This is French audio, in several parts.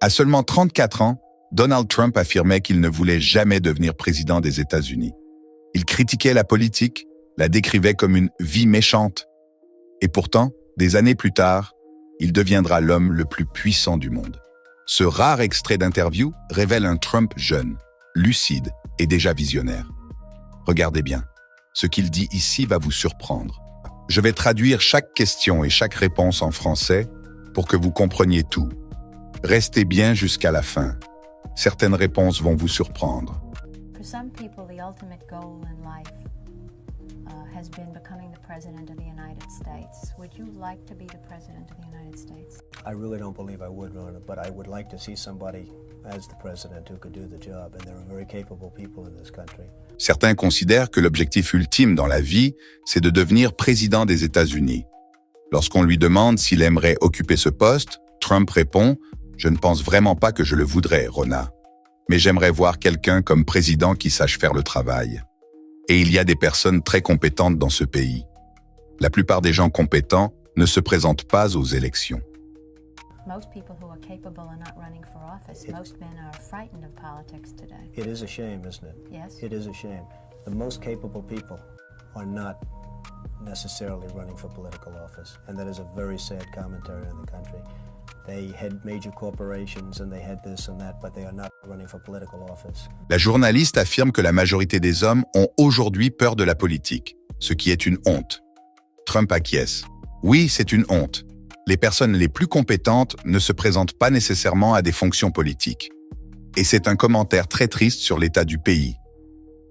À seulement 34 ans, Donald Trump affirmait qu'il ne voulait jamais devenir président des États-Unis. Il critiquait la politique, la décrivait comme une vie méchante. Et pourtant, des années plus tard, il deviendra l'homme le plus puissant du monde. Ce rare extrait d'interview révèle un Trump jeune, lucide et déjà visionnaire. Regardez bien, ce qu'il dit ici va vous surprendre. Je vais traduire chaque question et chaque réponse en français pour que vous compreniez tout. Restez bien jusqu'à la fin. Certaines réponses vont vous surprendre. For some people, the ultimate goal in life has been becoming the president of the United States. Would you like to be the president of the United States? I really don't believe I would run it, but I would like to see somebody as the president who could do the job, and there are very capable people in this country. Certains considèrent que l'objectif ultime dans la vie, c'est de devenir président des États-Unis. Lorsqu'on lui demande s'il aimerait occuper ce poste, Trump répond « Je ne pense vraiment pas que je le voudrais, Ronna. Mais j'aimerais voir quelqu'un comme président qui sache faire le travail. » Et il y a des personnes très compétentes dans ce pays. La plupart des gens compétents ne se présentent pas aux élections. Most people who are capable are not running for office. Most men are frightened of politics today. It is a shame, isn't it? Yes. It is a shame. The most capable people are not necessarily running for political office, and that is a very sad commentary on the country. They had major corporations and they had this and that, but they are not running for political office. La journaliste affirme que la majorité des hommes ont aujourd'hui peur de la politique, ce qui est une honte. Trump acquiesce. Oui, c'est une honte. Les personnes les plus compétentes ne se présentent pas nécessairement à des fonctions politiques. Et c'est un commentaire très triste sur l'état du pays.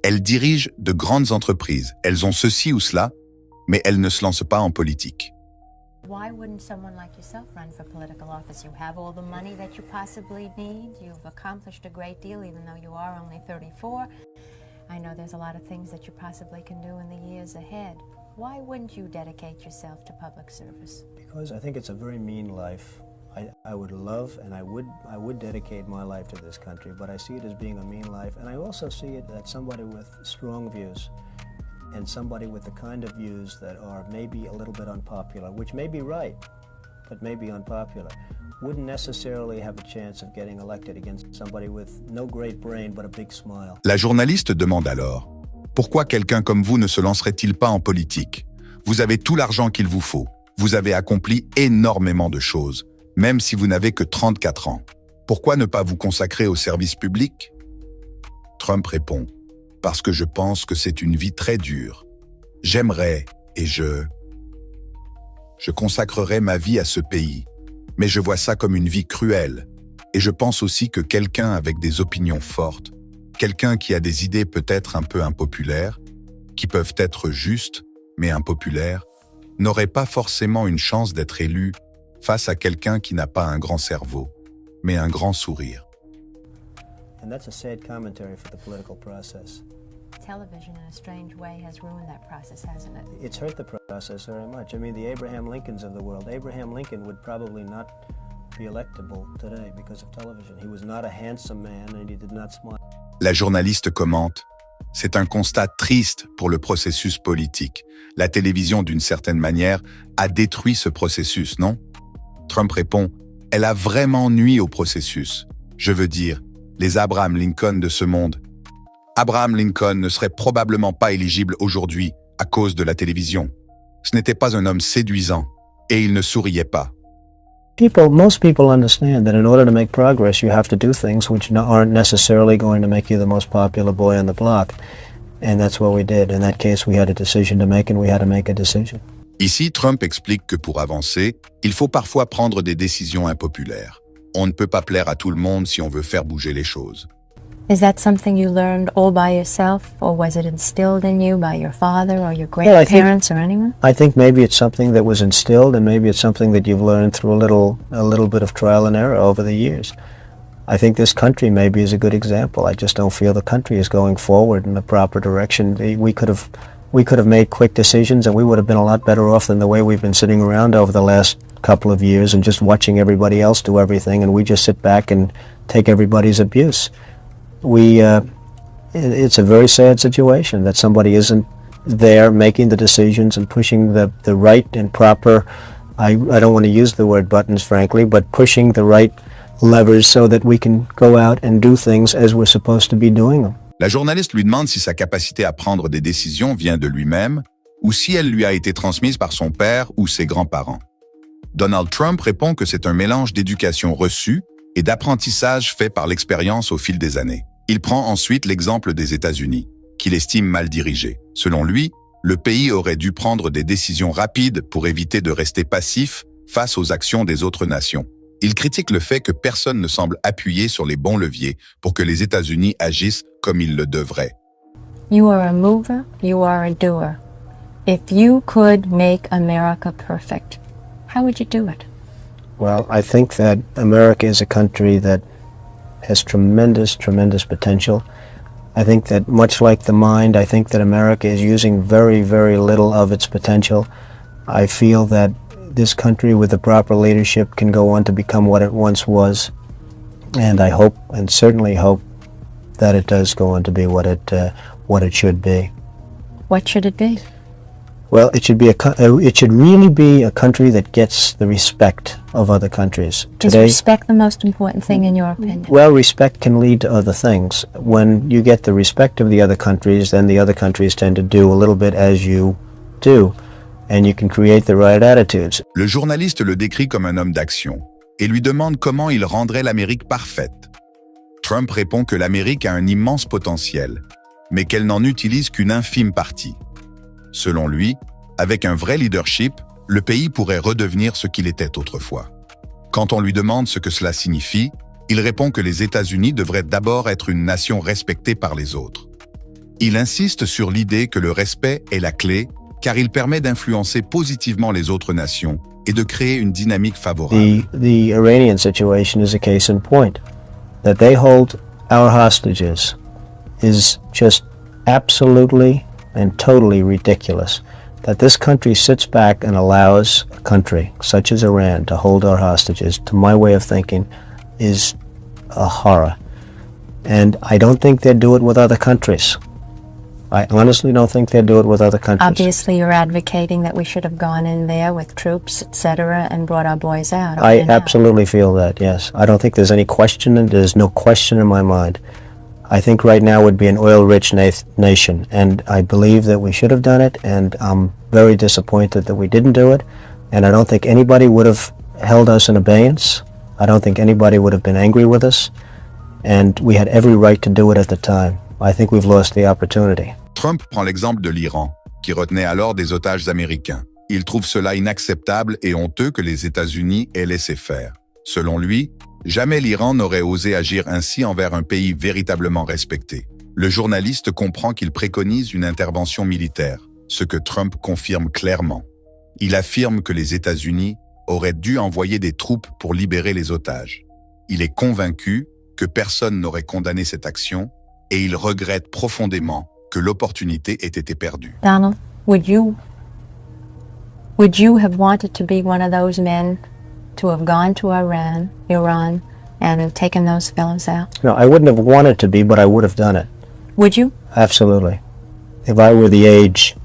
Elles dirigent de grandes entreprises, elles ont ceci ou cela, mais elles ne se lancent pas en politique. Why wouldn't someone like yourself run for political office? You have all the money that you possibly need. You've accomplished a great deal, even though you are only 34. I know there's a lot of things that you possibly can do in the years ahead. Why wouldn't you dedicate yourself to public service? Because I think it's a very mean life. I would love and I would dedicate my life to this country, but I see it as being a mean life, and I also see it that somebody with strong views and somebody with the kind of views that are maybe a little bit unpopular, which may be right, but may be unpopular, wouldn't necessarily have a chance of getting elected against somebody with no great brain but a big smile. La journaliste demande alors « Pourquoi quelqu'un comme vous ne se lancerait-il pas en politique? Vous avez tout l'argent qu'il vous faut. Vous avez accompli énormément de choses, même si vous n'avez que 34 ans. Pourquoi ne pas vous consacrer au service public ?» Trump répond « Parce que je pense que c'est une vie très dure. J'aimerais et je consacrerai ma vie à ce pays, mais je vois ça comme une vie cruelle. Et je pense aussi que quelqu'un avec des opinions fortes, quelqu'un qui a des idées peut-être un peu impopulaires, qui peuvent être justes, mais impopulaires, n'aurait pas forcément une chance d'être élu face à quelqu'un qui n'a pas un grand cerveau, mais un grand sourire. » And that's a sad commentary for the political process. Television, in a strange way, has ruined that process, hasn't it? It's hurt the process very much. I mean, the Abraham Lincolns of the world. Abraham Lincoln would probably not be electable today because of television. He was not a handsome man and he did not smile. La journaliste commente « C'est un constat triste pour le processus politique. La télévision, d'une certaine manière, a détruit ce processus, non ?» Trump répond « Elle a vraiment nui au processus. Je veux dire, les Abraham Lincoln de ce monde. Abraham Lincoln ne serait probablement pas éligible aujourd'hui à cause de la télévision. Ce n'était pas un homme séduisant et il ne souriait pas. » Most people understand that in order to make progress, you have to do things which aren't necessarily going to make you the most popular boy on the block. And that's what we did. In that case, we had a decision to make and we had to make a decision. Ici, Trump explique que pour avancer, il faut parfois prendre des décisions impopulaires. On ne peut pas plaire à tout le monde si on veut faire bouger les choses. Is that something you learned all by yourself, or was it instilled in you by your father or your grandparents or anyone? I think maybe it's something that was instilled, and maybe it's something that you've learned through a little bit of trial and error over the years. I think this country maybe is a good example. I just don't feel the country is going forward in the proper direction. We could have made quick decisions, and we would have been a lot better off than the way we've been sitting around over the last couple of years and just watching everybody else do everything, and we just sit back and take everybody's abuse. It's a very sad situation that somebody isn't there making the decisions and pushing the right and proper, I don't want to use the word buttons, frankly, but pushing the right levers so that we can go out and do things as we're supposed to be doing them. La journaliste lui demande si sa capacité à prendre des décisions vient de lui-même ou si elle lui a été transmise par son père ou ses grands-parents. Donald Trump répond que c'est un mélange d'éducation reçue et d'apprentissage fait par l'expérience au fil des années. Il prend ensuite l'exemple des États-Unis, qu'il estime mal dirigés. Selon lui, le pays aurait dû prendre des décisions rapides pour éviter de rester passif face aux actions des autres nations. Il critique le fait que personne ne semble appuyer sur les bons leviers pour que les États-Unis agissent comme ils le devraient. You are a mover, you are a doer. If you could make America perfect, how would you do it? Well, I think that America is a country that has tremendous, tremendous potential. I think that much like the mind, I think that America is using very, very little of its potential. I feel that this country with the proper leadership can go on to become what it once was. And I hope, and certainly hope, that it does go on to be what it should be. What should it be? Well, it should really be a country that gets the respect of other countries. Is respect the most important thing in your opinion? Well, respect can lead to other things. When you get the respect of the other countries, then the other countries tend to do a little bit as you do, and you can create the right attitudes. Le journaliste le décrit comme un homme d'action et lui demande comment il rendrait l'Amérique parfaite. Trump répond que l'Amérique a un immense potentiel, mais qu'elle n'en utilise qu'une infime partie. Selon lui, avec un vrai leadership, le pays pourrait redevenir ce qu'il était autrefois. Quand on lui demande ce que cela signifie, il répond que les États-Unis devraient d'abord être une nation respectée par les autres. Il insiste sur l'idée que le respect est la clé, car il permet d'influencer positivement les autres nations et de créer une dynamique favorable. The Iranian situation is a case in point. That they hold our hostages is just absolutely and totally ridiculous. That this country sits back and allows a country such as Iran to hold our hostages, to my way of thinking, is a horror. And I don't think they'd do it with other countries. I honestly don't think they'd do it with other countries. Obviously, you're advocating that we should have gone in there with troops, etc., and brought our boys out. I absolutely feel that, yes. I don't think there's any question, and there's no question in my mind. I think right now would be an oil-rich nation, and I believe that we should have done it, and I'm very disappointed that we didn't do it, and I don't think anybody would have held us in abeyance. I don't think anybody would have been angry with us, and we had every right to do it at the time. I think we've lost the opportunity. Trump prend l'exemple de l'Iran, qui retenait alors des otages américains. Il trouve cela inacceptable et honteux que les États-Unis aient laissé faire. Selon lui, jamais l'Iran n'aurait osé agir ainsi envers un pays véritablement respecté. Le journaliste comprend qu'il préconise une intervention militaire, ce que Trump confirme clairement. Il affirme que les États-Unis auraient dû envoyer des troupes pour libérer les otages. Il est convaincu que personne n'aurait condamné cette action et il regrette profondément que l'opportunité ait été perdue. Donald, would you have wanted to be one of those men to have gone to Iran, and have taken those fellows out? No, I wouldn't have wanted to be, but I would have done it. Would you? Absolutely. If I were the age,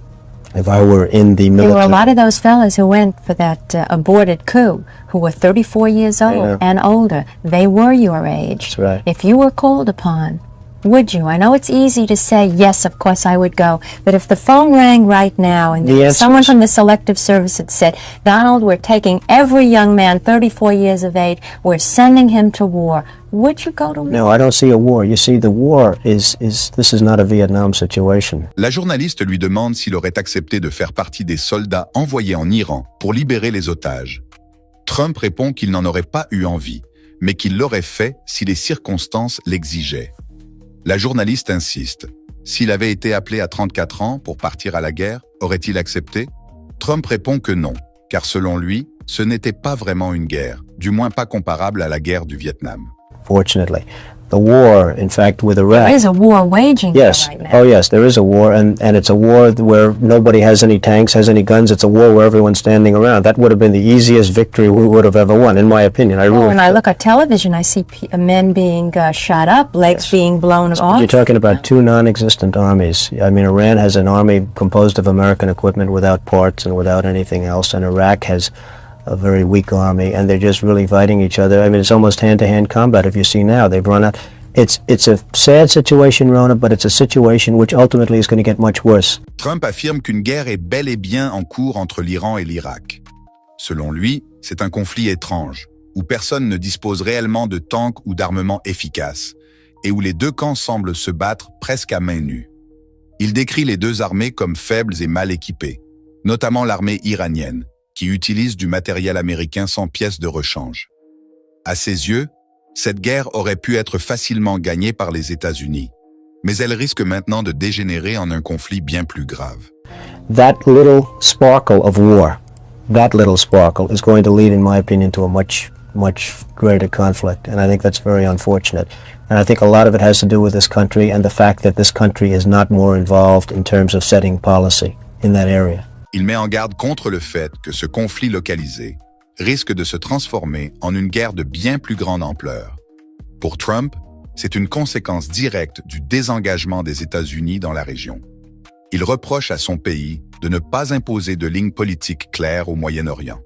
if I were in the military. There were a lot of those fellas who went for that aborted coup, who were 34 years old and older. They were your age. That's right. If you were called upon, would you? I know it's easy to say, yes, of course I would go. But if the phone rang right now and someone from the Selective Service had said, Donald, we're taking every young man 34 years of age, we're sending him to war, would you go to war? No, I don't see a war. You see, the war this is not a Vietnam situation. La journaliste lui demande s'il aurait accepté de faire partie des soldats envoyés en Iran pour libérer les otages. Trump répond qu'il n'en aurait pas eu envie, mais qu'il l'aurait fait si les circonstances l'exigeaient. La journaliste insiste. S'il avait été appelé à 34 ans pour partir à la guerre, aurait-il accepté? Trump répond que non, car selon lui, ce n'était pas vraiment une guerre, du moins pas comparable à la guerre du Vietnam. Fortunately, the war, in fact, with Iraq. There is a war waging yes. right now. Oh, yes, there is a war, and it's a war where nobody has any tanks, has any guns. It's a war where everyone's standing around. That would have been the easiest victory we would have ever won, in my opinion. When I look at television, I see men being shot up, legs being blown off. You're talking about two non-existent armies. I mean, Iran has an army composed of American equipment without parts and without anything else, and Iraq has a very weak army, and they're just really fighting each other. I mean, it's almost hand-to-hand combat. If you see now, they've run out. It's a sad situation, Rona, but it's a situation which ultimately is going to get much worse. Trump affirme qu'une guerre est bel et bien en cours entre l'Iran et l'Irak. Selon lui, c'est un conflit étrange, où personne ne dispose réellement de tanks ou d'armements efficaces, et où les deux camps semblent se battre presque à main nue. Il décrit les deux armées comme faibles et mal équipées, notamment l'armée iranienne, qui utilise du matériel américain sans pièces de rechange. À ses yeux, cette guerre aurait pu être facilement gagnée par les États-Unis, mais elle risque maintenant de dégénérer en un conflit bien plus grave. That little sparkle of war, that little sparkle is going to lead, in my opinion, to a much greater conflict, and I think that's very unfortunate. And I think a lot of it has to do with this country and the fact that this country is not more involved in terms of setting policy in that area. Il met en garde contre le fait que ce conflit localisé risque de se transformer en une guerre de bien plus grande ampleur. Pour Trump, c'est une conséquence directe du désengagement des États-Unis dans la région. Il reproche à son pays de ne pas imposer de ligne politique claire au Moyen-Orient.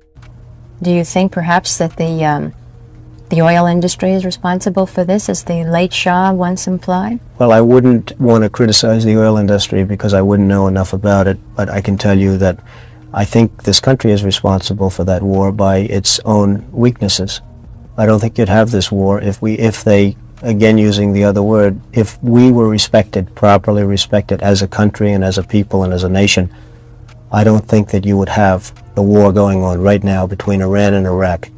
Do you think perhaps that the oil industry is responsible for this, as the late Shah once implied? Well, I wouldn't want to criticize the oil industry because I wouldn't know enough about it, but I can tell you that I think this country is responsible for that war by its own weaknesses. I don't think you'd have this war if they, again using the other word, if we were respected, properly respected as a country and as a people and as a nation. I don't think that you would have the war going on right now between Iran and Iraq.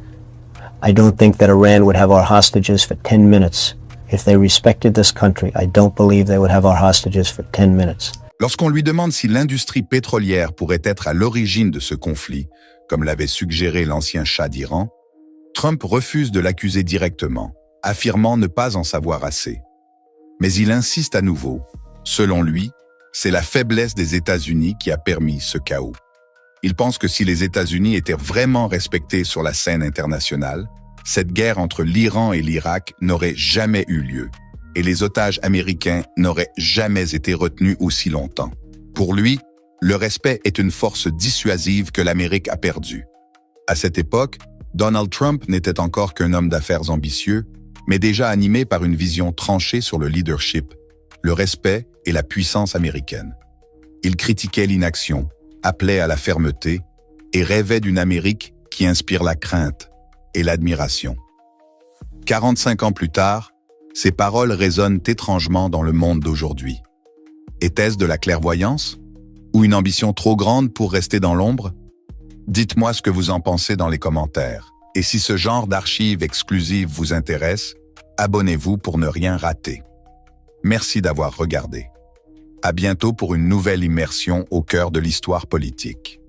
I don't think that Iran would have our hostages for 10 minutes. If they respected this country, I don't believe they would have our hostages for 10 minutes. Lorsqu'on lui demande si l'industrie pétrolière pourrait être à l'origine de ce conflit, comme l'avait suggéré l'ancien Shah d'Iran, Trump refuse de l'accuser directement, affirmant ne pas en savoir assez. Mais il insiste à nouveau. Selon lui, c'est la faiblesse des États-Unis qui a permis ce chaos. Il pense que si les États-Unis étaient vraiment respectés sur la scène internationale, cette guerre entre l'Iran et l'Irak n'aurait jamais eu lieu, et les otages américains n'auraient jamais été retenus aussi longtemps. Pour lui, le respect est une force dissuasive que l'Amérique a perdue. À cette époque, Donald Trump n'était encore qu'un homme d'affaires ambitieux, mais déjà animé par une vision tranchée sur le leadership, le respect et la puissance américaine. Il critiquait l'inaction, appelait à la fermeté et rêvait d'une Amérique qui inspire la crainte et l'admiration. 45 ans plus tard, ces paroles résonnent étrangement dans le monde d'aujourd'hui. Était-ce de la clairvoyance? Ou une ambition trop grande pour rester dans l'ombre? Dites-moi ce que vous en pensez dans les commentaires. Et si ce genre d'archives exclusives vous intéresse, abonnez-vous pour ne rien rater. Merci d'avoir regardé. À bientôt pour une nouvelle immersion au cœur de l'histoire politique.